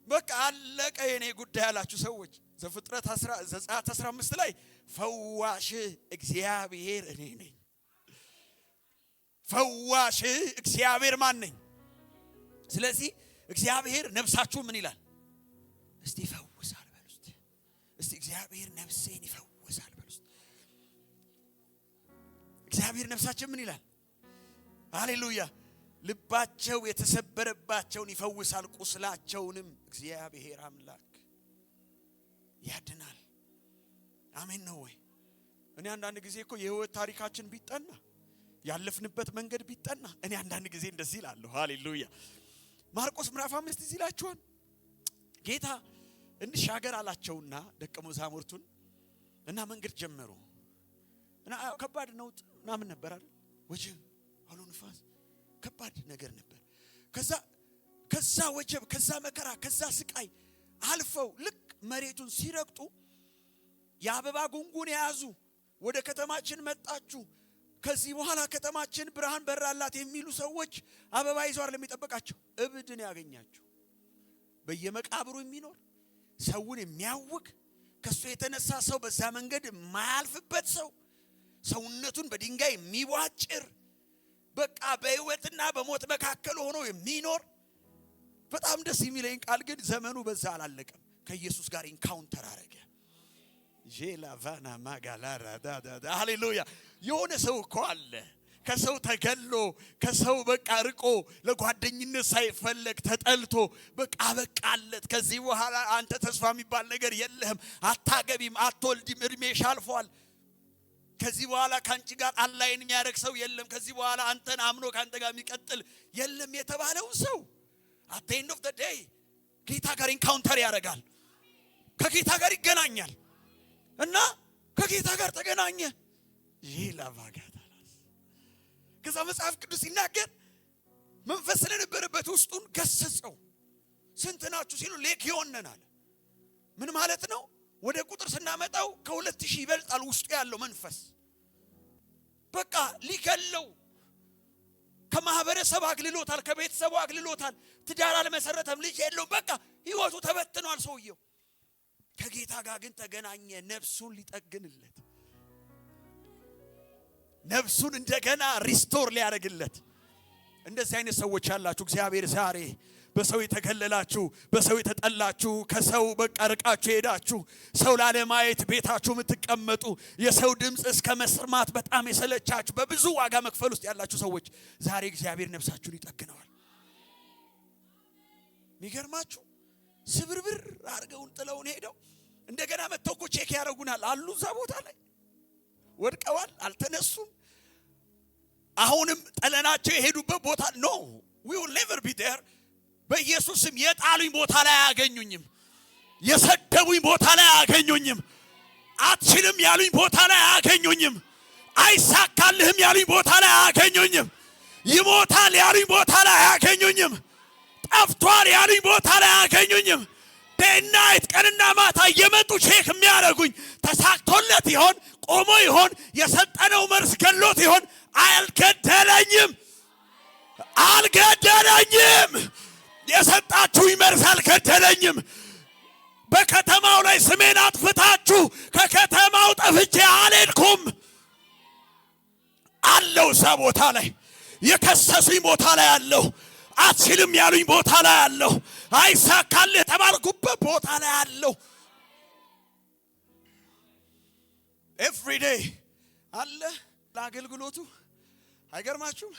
[SPEAKER 1] በቃ አለቀ የኔ ጉዳይ ያላችሁ ሰዎች ዘፍጥረት 15 ላይ ፈዋሽ እግዚአብሔር እኔ ነኝ። ፈዋሽ እግዚአብሔር ማን ነኝ? ስለዚህ እግዚአብሔር ነፍሳችሁ ምን ይላል? እስቲ ይፈውሳል በሉ። እስቲ እግዚአብሔር ነፍሴን ይፈውሳል በሉ። እግዚአብሔር ነፍሳችን ምን ይላል? ሃሌሉያ። ልባቸው የተሰበረባቸውን ይፈውሳል፣ ቁስላቸውንም እግዚአብሔር አምላክ ያድናል። አሜን ነው ወይ? እኔ አንዳንድ ጊዜ እኮ የህይወት ታሪካችን ቢጠና ያለፍንበት መንገድ ቢጠና እኔ አንዳንድ ጊዜ እንደዚህ እላለሁ። ሃሌሉያ። ማርቆስ ምዕራፍ 5 እዚህ ይላችኋል። ጌታ እንሻገር አላቸውና ደቀ መዛሙርቱን እና መንገድ ጀመሩ እና ከባድ ነው ምናምን ነበር አይደል? ወጀብ፣ አውሎ ንፋስ፣ ከባድ ነገር ነበር። ከዛ ወጀብ፣ ከዛ መከራ፣ ከዛ ስቃይ አልፈው ልክ መሬቱን ሲረግጡ የአበባ ጉንጉን የያዙ ወደ ከተማችን መጣችሁ፣ ከዚህ በኋላ ከተማችን ብርሃን በራላት የሚሉ ሰዎች አበባ ይዘው ለሚጠበቃቸው እብድን ያገኛቸው በየመቃብሩ የሚኖር ሰውን የሚያውክ ከሱ የተነሳ ሰው በዛ መንገድ የማያልፍበት ሰው ሰውነቱን በድንጋይ የሚዋጭር በቃ በህይወትና በሞት መካከል ሆኖ የሚኖር በጣም ደስ የሚለኝ ቃል ግን ዘመኑ በዛ አላለቀም። ከኢየሱስ ጋር ኢንካውንተር አረገ። ጄላቫና ማጋላራ ዳዳ ሃሌሉያ። የሆነ ሰው እኮ አለ ከሰው ተገሎ ከሰው በቃ ርቆ ለጓደኝነት ሳይፈለግ ተጠልቶ በቃ በቃለት። ከዚህ በኋላ አንተ ተስፋ የሚባል ነገር የለህም፣ አታገቢም፣ አትወልድም፣ እድሜሽ አልፏል። ከዚህ በኋላ ካንቺ ጋር አላይን የሚያደርግ ሰው የለም፣ ከዚህ በኋላ አንተን አምኖ ካንተ ጋር የሚቀጥል የለም የተባለው ሰው at the end of the day ጌታ ጋር ኢንካውንተር ያደርጋል፣ ከጌታ ጋር ይገናኛል እና ከጌታ ጋር ተገናኘ። ይላቫጋታላስ ከዛ መጽሐፍ ቅዱስ ሲናገር መንፈስ ስለነበረበት ውስጡን ገሰጸው። ስንት ናችሁ ሲሉ ሌጊዮን ነን አለ። ምን ማለት ነው? ወደ ቁጥር ስናመጣው ከ2000 ይበልጣል ውስጡ ያለው መንፈስ። በቃ ሊገለው ከማህበረሰብ አግልሎታል፣ ከቤተሰቡ አግልሎታል፣ ትዳር አልመሰረተም፣ ልጅ የለውም። በቃ ህይወቱ ተበትኗል ሰውየው። ከጌታ ጋር ግን ተገናኘ፣ ነፍሱን ሊጠግንለት፣ ነፍሱን እንደገና ሪስቶር ሊያደርግለት። እንደዚህ አይነት ሰዎች አላችሁ። እግዚአብሔር ዛሬ በሰው የተገለላችሁ፣ በሰው የተጠላችሁ፣ ከሰው በቃ ርቃችሁ ሄዳችሁ ሰው ላለማየት ቤታችሁ የምትቀመጡ፣ የሰው ድምጽ እስከ መስማት በጣም የሰለቻችሁ፣ በብዙ ዋጋ መክፈል ውስጥ ያላችሁ ሰዎች ዛሬ እግዚአብሔር ነፍሳችሁን ይጠግነዋል። የሚገርማችሁ ስብርብር አድርገውን ጥለውን ሄደው እንደገና መተው እኮ ቼክ ያደርጉናል አሉ። እዛ ቦታ ላይ ወድቀዋል፣ አልተነሱም። አሁንም ጠለናቸው የሄዱበት ቦታ ኖ we will never be there። በኢየሱስም የጣሉኝ ቦታ ላይ አያገኙኝም። የሰደቡኝ ቦታ ላይ አያገኙኝም። አትችልም ያሉኝ ቦታ ላይ አያገኙኝም። አይሳካልህም ያሉኝ ቦታ ላይ አያገኙኝም። ይሞታል ያሉኝ ቦታ ላይ አያገኙኝም። ጠፍቷል ያሉኝ ቦታ ላይ አያገኙኝም። በናይት ቀንና ማታ እየመጡ ቼክ የሚያደርጉኝ ተሳክቶለት ይሆን፣ ቆሞ ይሆን፣ የሰጠነው መርስ ገሎት ይሆን? አልገደለኝም፣ አልገደለኝም። የሰጣችሁኝ መርስ አልገደለኝም። በከተማው ላይ ስሜን አጥፍታችሁ ከከተማው ጠፍቼ አልሄድኩም አለው። እዛ ቦታ ላይ የከሰሱኝ ቦታ ላይ አለው። አትችልም ያሉኝ ቦታ ላይ አለው። አይሳካልህ የተባልኩበት ቦታ ላይ አለው። ኤቭሪ ዴይ አለ ለአገልግሎቱ። አይገርማችሁም?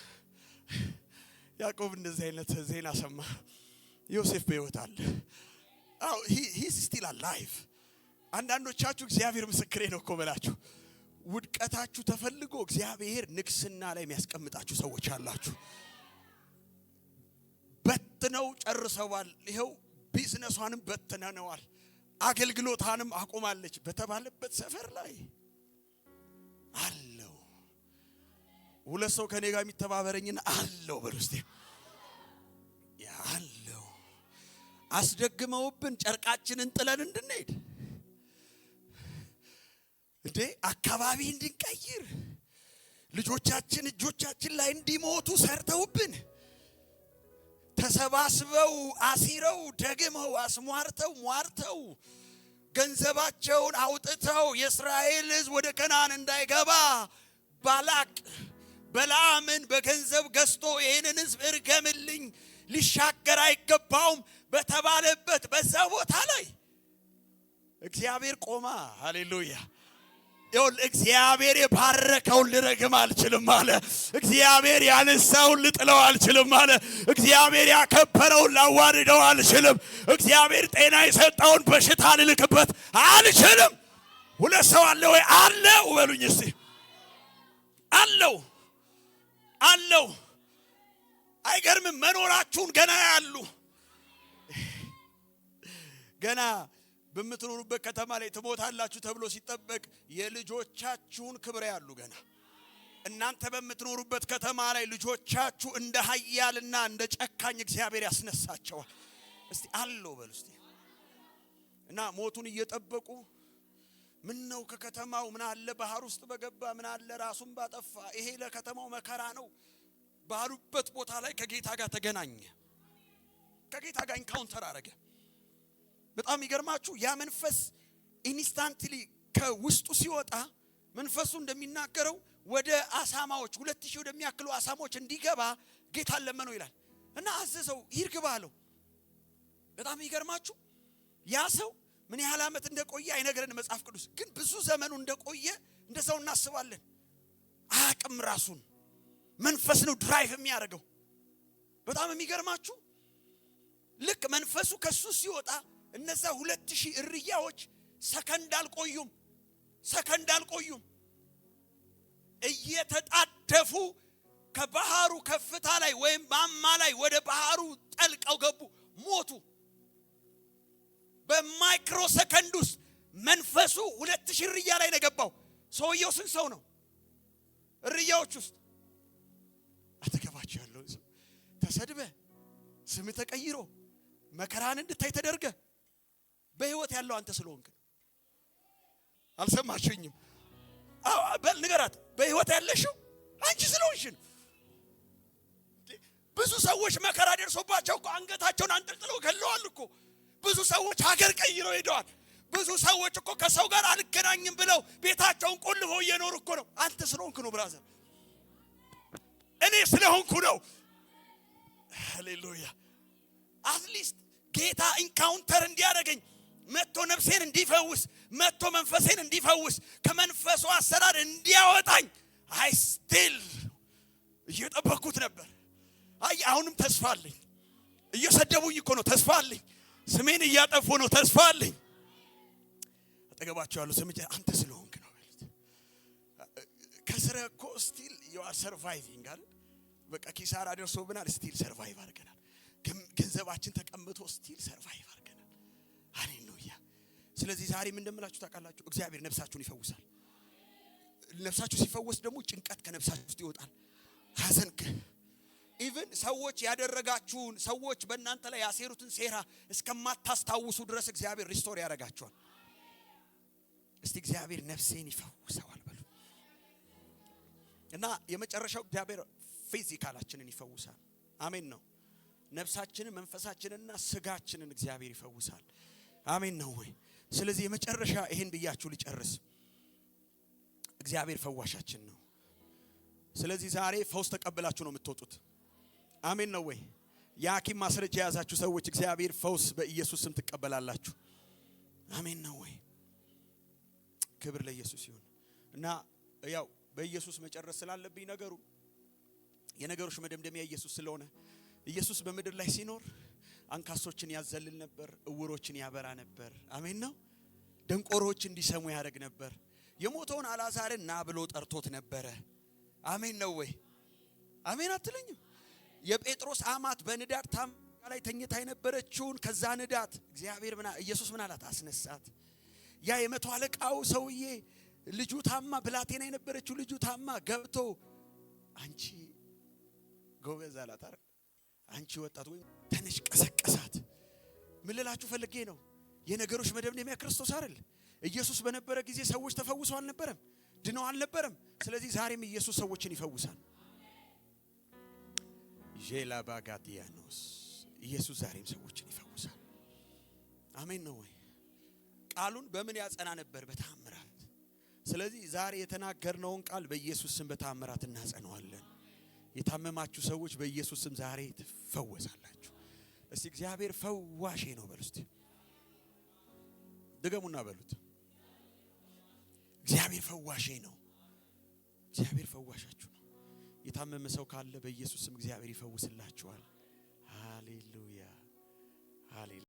[SPEAKER 1] ያዕቆብ እንደዚህ አይነት ዜና ሰማ። ዮሴፍ በሕይወት አለ። አው he's still alive። አንዳንዶቻችሁ እግዚአብሔር ምስክሬ ነው እኮ በላችሁ ውድቀታችሁ ተፈልጎ እግዚአብሔር ንግስና ላይ የሚያስቀምጣችሁ ሰዎች አላችሁ። በትነው ጨርሰዋል። ይሄው ቢዝነሷንም በትነዋል፣ አገልግሎታንም አቆማለች በተባለበት ሰፈር ላይ አለው። ሁለት ሰው ከኔ ጋር የሚተባበረኝና አለው በርስቴ ያለው አስደግመውብን ጨርቃችንን ጥለን እንድንሄድ እንዴ አካባቢ እንድንቀይር ልጆቻችን እጆቻችን ላይ እንዲሞቱ ሰርተውብን ተሰባስበው አሲረው ደግመው አስሟርተው ሟርተው ገንዘባቸውን አውጥተው የእስራኤል ሕዝብ ወደ ከነዓን እንዳይገባ ባላቅ በለዓምን በገንዘብ ገዝቶ ይሄንን ሕዝብ እርገምልኝ ሊሻገር አይገባውም በተባለበት በዛ ቦታ ላይ እግዚአብሔር ቆማ። ሃሌሉያ። ይሁን እግዚአብሔር የባረከውን ልረግም አልችልም አለ። እግዚአብሔር ያነሳውን ልጥለው አልችልም አለ። እግዚአብሔር ያከበረውን ላዋርደው አልችልም። እግዚአብሔር ጤና የሰጠውን በሽታ ልልክበት አልችልም። ሁለት ሰው አለ ወይ? አለው በሉኝ እስቲ። አለው አለው። አይገርምም? መኖራችሁን ገና ያሉ ገና በምትኖሩበት ከተማ ላይ ትሞታላችሁ ተብሎ ሲጠበቅ የልጆቻችሁን ክብር ያሉ ገና እናንተ በምትኖሩበት ከተማ ላይ ልጆቻችሁ እንደ ኃያልና እንደ ጨካኝ እግዚአብሔር ያስነሳቸዋል። እስቲ አለው በሉ እስቲ። እና ሞቱን እየጠበቁ ምን ነው ከከተማው ምን አለ ባህር ውስጥ በገባ ምን አለ ራሱን ባጠፋ ይሄ ለከተማው መከራ ነው ባሉበት ቦታ ላይ ከጌታ ጋር ተገናኘ። ከጌታ ጋር ኢንካውንተር አረገ። በጣም ይገርማችሁ ያ መንፈስ ኢንስታንትሊ ከውስጡ ሲወጣ መንፈሱ እንደሚናገረው ወደ አሳማዎች 2000 ወደሚያክሉ አሳሞች እንዲገባ ጌታ ለመነው ይላል። እና አዘዘው ይርግባ አለው። በጣም ይገርማችሁ ያ ሰው ምን ያህል ዓመት እንደቆየ አይነገረን መጽሐፍ ቅዱስ፣ ግን ብዙ ዘመኑ እንደቆየ እንደዛው እናስባለን። አቅም ራሱን መንፈስ ነው ድራይቭ የሚያደርገው። በጣም የሚገርማችሁ ልክ መንፈሱ ከሱ ሲወጣ እነዛ 2000 እርያዎች ሰከንድ አልቆዩም። እየተጣደፉ ከባህሩ ከፍታ ላይ ወይም ማማ ላይ ወደ ባህሩ ጠልቀው ገቡ፣ ሞቱ። በማይክሮ ሰከንድ ውስጥ መንፈሱ 2000 እርያ ላይ ነው ገባው። ሰውየው ስንት ሰው ነው? እርያዎች ውስጥ አተገባቸው ያለው ተሰድበ ስም ተቀይሮ መከራን እንድታይ ተደርገ በህይወት ያለው አንተ ስለሆንክ አልሰማችሁኝም? አዎ በል ንገራት። በህይወት ያለሽው አንቺ ስለሆንሽ ነው። ብዙ ሰዎች መከራ ደርሶባቸው እኮ አንገታቸውን አንጠልጥለው ገለዋል እኮ። ብዙ ሰዎች ሀገር ቀይረው ሄደዋል። ብዙ ሰዎች እኮ ከሰው ጋር አልገናኝም ብለው ቤታቸውን ቆልፈው እየኖሩ እኮ ነው። አንተ ስለሆንክ ነው ብራዘር፣ እኔ ስለሆንኩ ነው። ሃሌሉያ። አትሊስት ጌታ ኢንካውንተር እንዲያደርገኝ መጥቶ ነፍሴን እንዲፈውስ መጥቶ መንፈሴን እንዲፈውስ ከመንፈሱ አሰራር እንዲያወጣኝ አይ ስቲል እየጠበኩት ነበር። አይ አሁንም ተስፋ አለኝ። እየሰደቡኝ እኮ ነው፣ ተስፋ አለኝ። ስሜን እያጠፉ ነው፣ ተስፋ አለኝ። አጠገባቸው ያለው ስምጭ አንተ ስለሆንክ ነው ማለት ከስረ እኮ ስቲል you are surviving አይደል? በቃ ኪሳራ ደርሶብናል፣ ስቲል ሰርቫይቭ አድርገናል። ገንዘባችን ተቀምጦ ስቲል ሰርቫይቭ አድርገናል። ሃሌሉያ። ስለዚህ ዛሬ ምን እንደምላችሁ ታውቃላችሁ? እግዚአብሔር ነፍሳችሁን ይፈውሳል። ነፍሳችሁ ሲፈወስ ደግሞ ጭንቀት ከነፍሳችሁ ውስጥ ይወጣል። ሐዘን ኢቭን ሰዎች ያደረጋችሁን ሰዎች በእናንተ ላይ ያሴሩትን ሴራ እስከማታስታውሱ ድረስ እግዚአብሔር ሪስቶር ያደርጋችኋል። እስቲ እግዚአብሔር ነፍሴን ይፈውሳል በሉ። እና የመጨረሻው እግዚአብሔር ፊዚካላችንን ይፈውሳል። አሜን ነው። ነፍሳችንን መንፈሳችንንና ስጋችንን እግዚአብሔር ይፈውሳል። አሜን ነው ወይ? ስለዚህ የመጨረሻ ይሄን ብያችሁ ልጨርስ። እግዚአብሔር ፈዋሻችን ነው። ስለዚህ ዛሬ ፈውስ ተቀበላችሁ ነው የምትወጡት። አሜን ነው ወይ? የሐኪም ማስረጃ የያዛችሁ ሰዎች እግዚአብሔር ፈውስ በኢየሱስ ስም ትቀበላላችሁ። አሜን ነው ወይ? ክብር ለኢየሱስ ይሁን። እና ያው በኢየሱስ መጨረስ ስላለብኝ ነገሩ የነገሮች መደምደሚያ ኢየሱስ ስለሆነ ኢየሱስ በምድር ላይ ሲኖር አንካሶችን ያዘልል ነበር፣ እውሮችን ያበራ ነበር። አሜን ነው። ደንቆሮች እንዲሰሙ ያደርግ ነበር። የሞተውን አልዓዛርን ና ብሎ ጠርቶት ነበረ። አሜን ነው ወይ? አሜን አትለኝም? የጴጥሮስ አማት በንዳድ ታንኳ ላይ ተኝታ የነበረችውን ከዛ ንዳድ እግዚአብሔር ኢየሱስ ምን አላት? አስነሳት። ያ የመቶ አለቃው ሰውዬ ልጁ ታማ ብላቴና የነበረችው ልጁ ታማ ገብቶ አንቺ ጎበዝ አላት አይደል? አንቺ ወጣት ወይ ተነሽ ቀሰቀሳት። ምን ልላችሁ ፈልጌ ነው? የነገሮች መደምደሚያ ክርስቶስ አይደል? ኢየሱስ በነበረ ጊዜ ሰዎች ተፈውሰው አልነበረም? ድነው አልነበረም? ስለዚህ ዛሬም ኢየሱስ ሰዎችን ይፈውሳል። ጄላባጋዲያኖስ ኢየሱስ ዛሬም ሰዎችን ይፈውሳል። አሜን ነው ወይ? ቃሉን በምን ያጸና ነበር? በተአምራት። ስለዚህ ዛሬ የተናገርነውን ቃል በኢየሱስ ስም በተአምራት እናጸናዋለን። የታመማችሁ ሰዎች በኢየሱስ ስም ዛሬ ትፈወሳላችሁ። እስቲ እግዚአብሔር ፈዋሼ ነው በሉ። እስቲ ድገሙና በሉት። እግዚአብሔር ፈዋሼ ነው። እግዚአብሔር ፈዋሻችሁ ነው። የታመመ ሰው ካለ በኢየሱስ ስም እግዚአብሔር ይፈውስላችኋል።